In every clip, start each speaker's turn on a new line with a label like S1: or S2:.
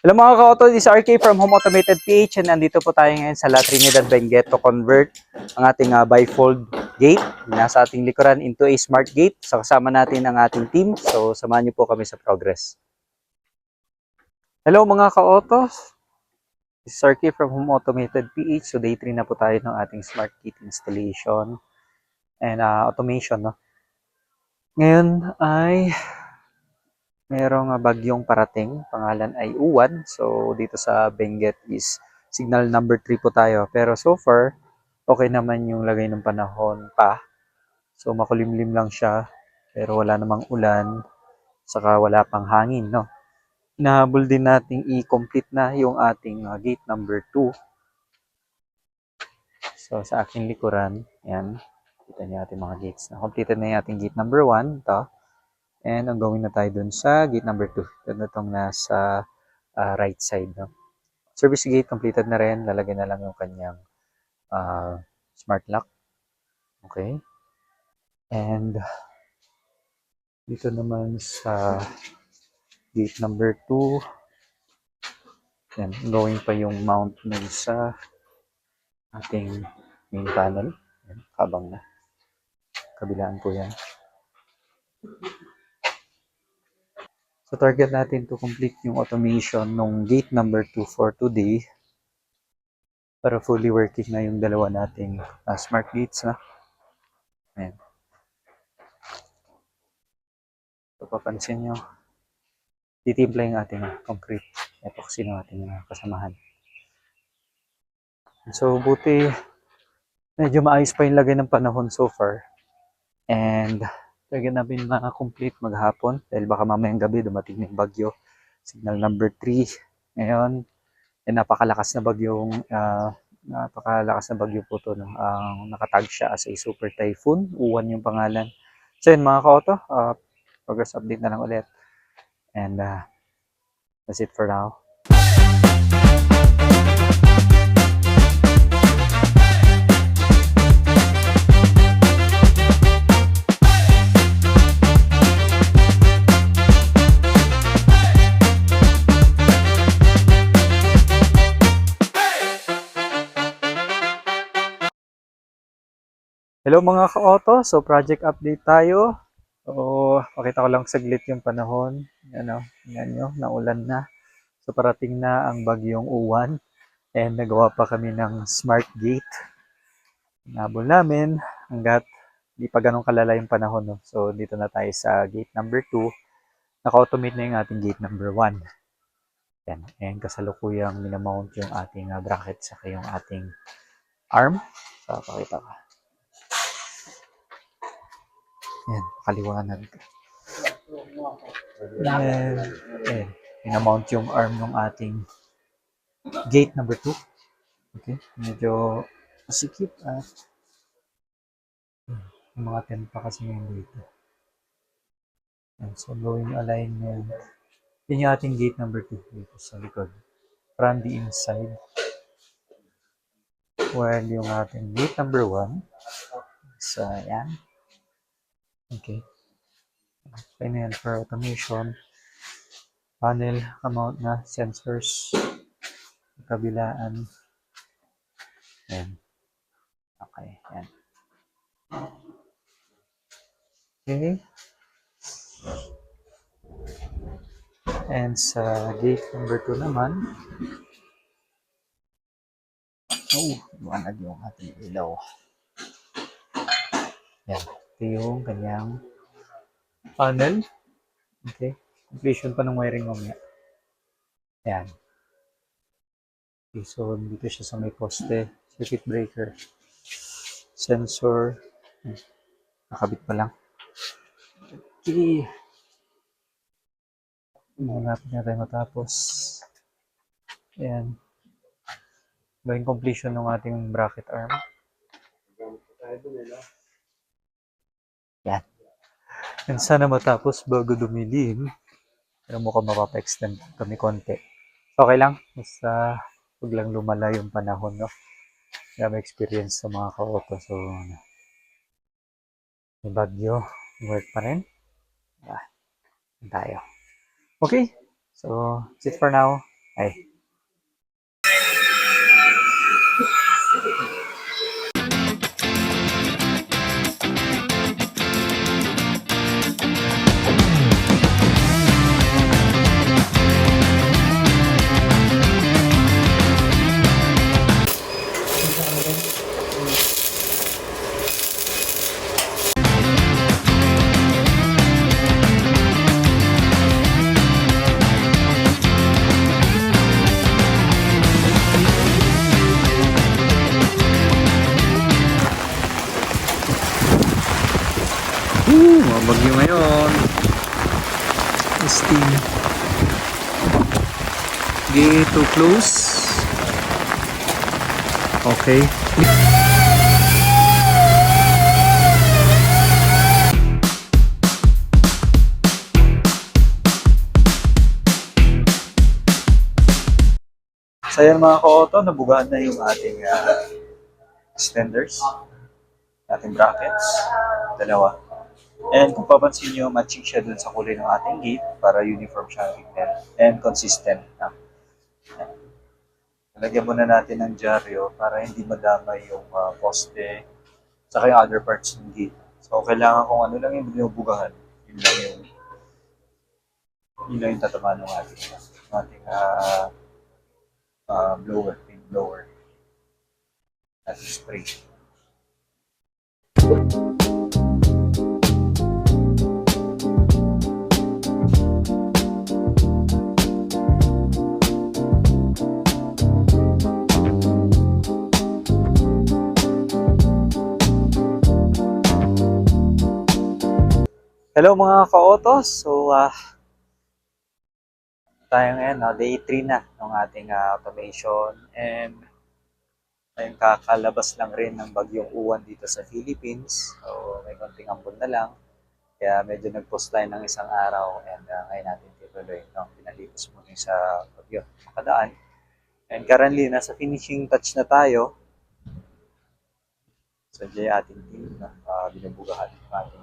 S1: Hello mga ka-auto, this is RK from Home Automated PH and nandito po tayo ngayon sa La Trinidad Benguet to convert ang ating bifold gate na nasa ating likuran into a smart gate. So kasama natin ang ating team. So samahan niyo po kami sa progress. Hello mga ka-auto, this is RK from Home Automated PH. So day 3 na po tayo ng ating smart gate installation and automation. No? Ngayon ay merong bagyong parating, pangalan ay Uwan. So dito sa Benguet is signal number 3 po tayo. Pero so far, okay naman yung lagay ng panahon pa. So makulimlim lang siya, pero wala namang ulan, saka wala pang hangin, no. Inahabol din nating i-complete na yung ating gate number 2. So sa aking likuran, yan. Kita niyo ating mga gates. Na-completed na yung ating gate number 1, ito. And ang gawin na tayo dun sa gate number 2. Ito itong nasa right side. No? Service gate completed na rin. Lalagyan na lang yung kanyang smart lock. Okay. And dito naman sa gate number 2, yan, going pa yung mount nun sa ating main panel. Yan, kabang na. Kabilaan po yan. So target natin to complete yung automation nung gate number 2 for today para fully working na yung dalawa nating smart gates na. Ayan. So papansin nyo, titimpla yung ating concrete epoxy ng ating kasamahan. So buti medyo maayos pa yung lagay ng panahon so far. And target namin complete maghapon dahil baka mamayang gabi dumating na yung bagyo. Signal number 3 ngayon. And napakalakas na bagyo po to. No? Nakatag siya as a super typhoon. Uwan yung pangalan. So yun mga ka-auto, progress update na lang ulit. And that's it for now. Hello mga ka-auto, so project update tayo. So pakita ko lang saglit yung panahon. Ano, yan nyo, naulan na. So parating na ang bagyong Uwan and nagawa pa kami ng smart gate. Nabol namin hanggat di pa ganun kalala yung panahon. No? So dito na tayo sa gate number 2. Naka-automate na yung ating gate number 1. Yan. And kasalukuyang minamount yung ating bracket sa yung ating arm. So pakita ko. Yan, kaliwanag. And minamount yung arm ng ating gate number 2. Okay, medyo masikip at yung mga tent pa kasi ngayon dito. And so gawin yung alignment. Yun yung ating gate number 2 dito sa likod. From the inside. While yung ating gate number 1 is yan. Okay. Okay na yan for automation. Panel, amount na, sensors, kabilaan. Yan. Okay, yan. Okay. And sa gate number 2 naman, liwanag yung ating ilaw. Yan. Ito yung kanyang panel. Okay. Completion pa ng wiring mamaya. Yan. Okay, so dito siya sa may poste. Circuit breaker. Sensor. Nakabit pa lang. Okay. Malapit na tayo matapos. Ayan. Gawing completion ng ating bracket arm. Yan. And sana matapos bago dumilim. Pero mukhang mapapa-extend kami konti. Okay lang. Basta huwag lang lumala yung panahon, no? Kaya may experience sa mga ka-auto. So, may bagyo. Work pa rin. Tayo. Okay. So, that's it for now. Ay. Mga bagyo ngayon. Steam. Gate to close. Okay. So yan mga ka-auto, nabugaan na yung ating extenders, ating brackets, dalawa. And kung papansin nyo, matching siya dun sa kulay ng ating gate para uniform siya ang tignan and consistent na. Lagyan muna natin ng dyaryo para hindi madamay yung poste saka yung other parts ng gate. So kailangan kung ano lang yung binubugahan, yun lang yung tatamaan ng ating blower, wind blower at spray. Hello mga ka-auto, so tayo ngayon, day 3 na ng ating automation and ayun, kakalabas lang rin ng bagyong uwan dito sa Philippines. So may konting ambon na lang, kaya medyo nag-post tayo ng isang araw and ngayon natin tuloy, no? Pinalipas muna yung sa bagyo makadaan. And currently, nasa finishing touch na tayo. So dyan ating team na binubugahan ng ating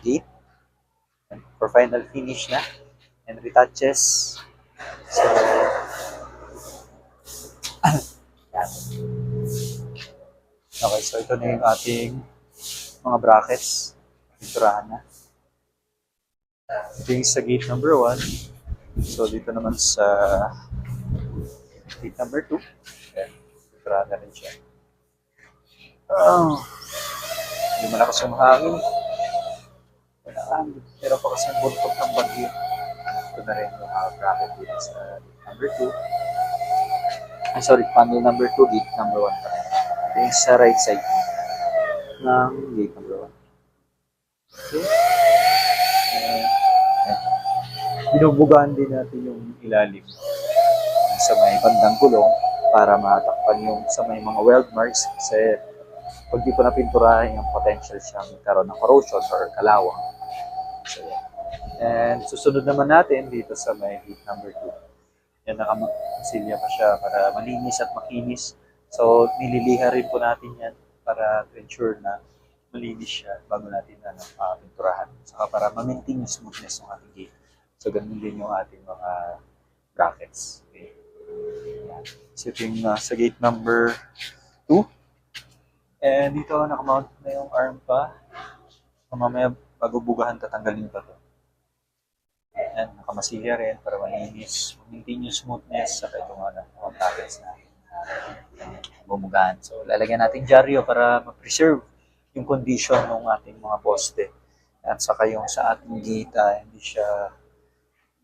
S1: gate. And for final finish na and retouches. So, okay, so ito na yung ating mga brackets. Pinturahan na. Ito yung sa gate number 1. So, dito naman sa gate number 2. Okay, pinturahan na rin siya. Hindi malakas yung hangin. Pero pa kasi buntok ng bagyo. Ito na rin yung bracket dito sa gate number 2. Panel number 2, gate number 1 pa rin. Ito yung sa right side ng gate number 1. Okay. Binubugaan din natin yung ilalim sa may bandang gulong para matakpan yung sa may mga weld marks kasi pag di ko napinturahan yung potential siyang karoon ng corrosion or kalawang. So, and susunod naman natin dito sa may gate number 2. Yan, nakasilya pa siya para malinis at makinis. So, nililiha rin po natin yan para to ensure na malinis siya bago natin pinturahan. Saka para ma-maintain yung smoothness ng ating gate. So, ganun din yung ating mga brackets. Okay. Yan. So, ito yung sa gate number 2. And dito, nakamount na yung arm pa. So, mamaya, pagbubugahan, tatanggalin pa to. And nakamasilya rin para malinis, maintain yung smoothness sa itong mga brackets na bumugahan. So, lalagyan natin dyaryo para ma-preserve yung condition ng ating mga poste. At saka yung sa ating gate, hindi siya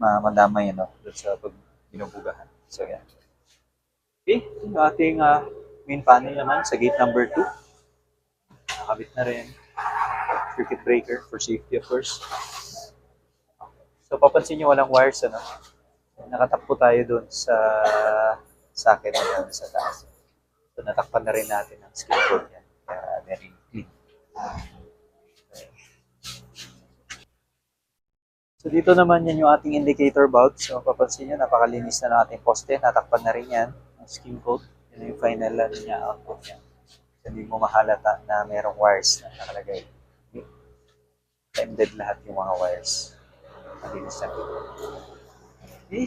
S1: madamay doon sa pag binubugahan. So, yan. Okay, yung ating main panel naman sa gate number 2. Nakabit na rin. Circuit breaker for safety, of course. So, papansin nyo walang wires, nakatakpo tayo doon sa socket na sa taas. So, natakpan na rin natin ang skin cord yan. Kaya, very clean. Okay. So, dito naman yan yung ating indicator bulb. So, papansin nyo, napakalinis na ng ating poste. Natakpan na rin yan, ang skin coat. Yan yung final niya, output niya. So, hindi mo mahalata na merong wires na nakalagay. Ended lahat yung mga wires. Malinis na dito. Okay.